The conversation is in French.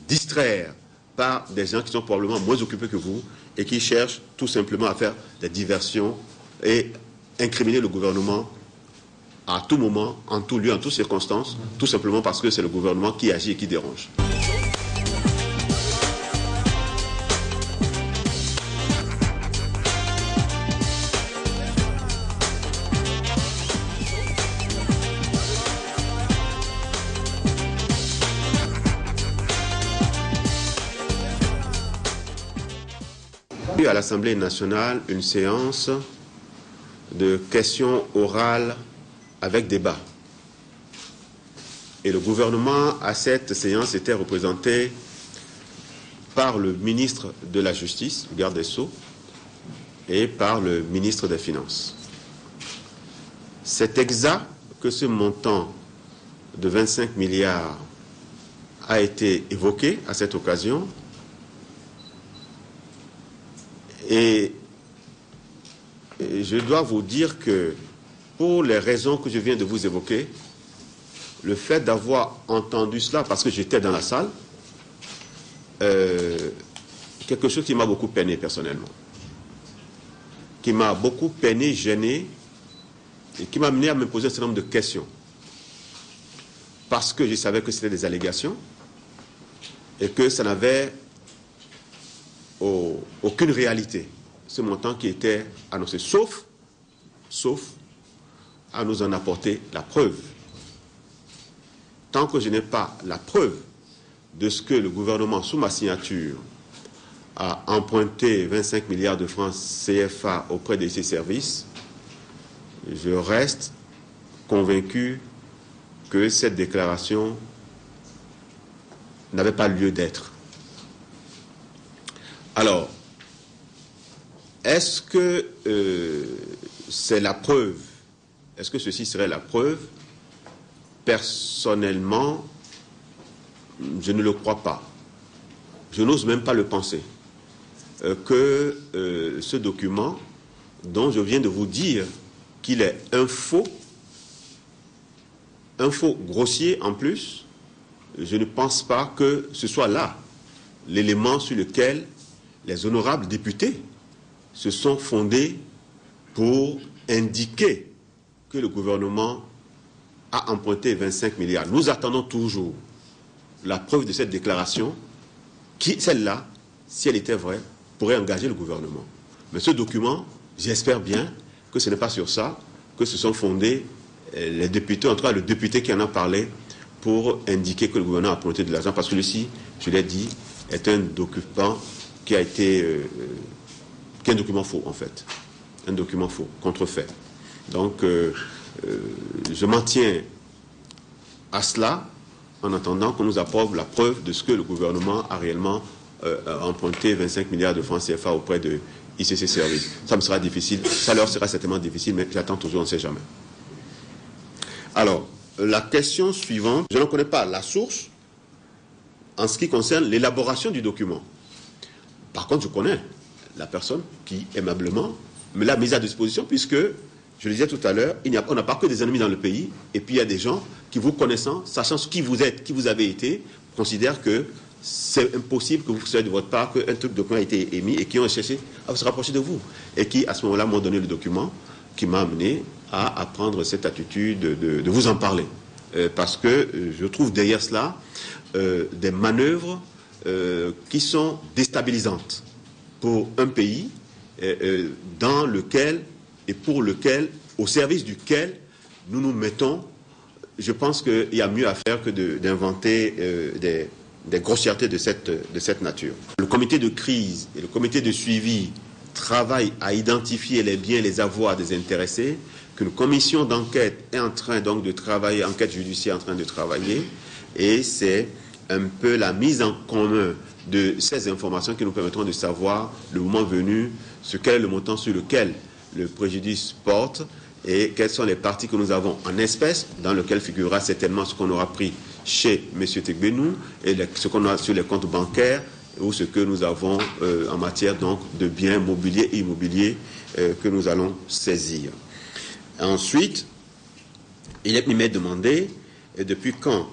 distraire par des gens qui sont probablement moins occupés que vous et qui cherchent tout simplement à faire des diversions et incriminer le gouvernement à tout moment, en tout lieu, en toutes circonstances, tout simplement parce que c'est le gouvernement qui agit et qui dérange. À l'Assemblée nationale, une séance de questions orales avec débat. Et le gouvernement, à cette séance, était représenté par le ministre de la Justice, le garde des Sceaux, et par le ministre des Finances. C'est exact que ce montant de 25 milliards a été évoqué à cette occasion. Et je dois vous dire que pour les raisons que je viens de vous évoquer, le fait d'avoir entendu cela, parce que j'étais dans la salle, quelque chose qui m'a beaucoup peiné personnellement, qui m'a beaucoup peiné, gêné, et qui m'a amené à me poser un certain nombre de questions. Parce que je savais que c'était des allégations et que ça n'avait aucune réalité, ce montant qui était annoncé, sauf à nous en apporter la preuve. Tant que je n'ai pas la preuve de ce que le gouvernement, sous ma signature, a emprunté 25 milliards de francs CFA auprès de ses services, je reste convaincu que cette déclaration n'avait pas lieu d'être. Alors, est-ce que c'est la preuve? Est-ce que ceci serait la preuve? Personnellement, je ne le crois pas. Je n'ose même pas le penser. Que ce document, dont je viens de vous dire qu'il est un faux grossier en plus, je ne pense pas que ce soit là l'élément sur lequel les honorables députés se sont fondés pour indiquer que le gouvernement a emprunté 25 milliards. Nous attendons toujours la preuve de cette déclaration qui, celle-là, si elle était vraie, pourrait engager le gouvernement. Mais ce document, j'espère bien que ce n'est pas sur ça que se sont fondés les députés, en tout cas le député qui en a parlé, pour indiquer que le gouvernement a emprunté de l'argent, parce que celui-ci, je l'ai dit, est un document qui a été qui est un document faux en fait, un document faux, contrefait. Donc je m'en tiens à cela en attendant qu'on nous approuve la preuve de ce que le gouvernement a réellement emprunté 25 milliards de francs CFA auprès de ICC Services. Ça me sera difficile, ça leur sera certainement difficile, mais j'attends toujours, on ne sait jamais. Alors, la question suivante, je ne connais pas la source en ce qui concerne l'élaboration du document. Par contre, je connais la personne qui, aimablement, me l'a mise à disposition, puisque, je le disais tout à l'heure, on n'a pas que des ennemis dans le pays, et puis il y a des gens qui, vous connaissant, sachant qui vous êtes, qui vous avez été, considèrent que c'est impossible que vous soyez de votre part, qu'un document a été émis, et qui ont cherché à se rapprocher de vous, et qui, à ce moment-là, m'ont donné le document, qui m'a amené à prendre cette attitude de vous en parler. Parce que je trouve derrière cela des manœuvres qui sont déstabilisantes pour un pays dans lequel et pour lequel, au service duquel nous nous mettons. Je pense qu'il y a mieux à faire que d'inventer des grossièretés de cette nature. Le comité de crise et le comité de suivi travaillent à identifier les biens et les avoirs des intéressés, qu'une commission d'enquête est en train donc de travailler, enquête judiciaire en train de travailler, et c'est un peu la mise en commun de ces informations qui nous permettront de savoir, le moment venu, ce qu'est le montant sur lequel le préjudice porte et quelles sont les parties que nous avons en espèces, dans lequel figurera certainement ce qu'on aura pris chez M. Tegbenou et ce qu'on a sur les comptes bancaires ou ce que nous avons en matière donc de biens mobiliers et immobiliers que nous allons saisir. Ensuite, il m'est demandé depuis quand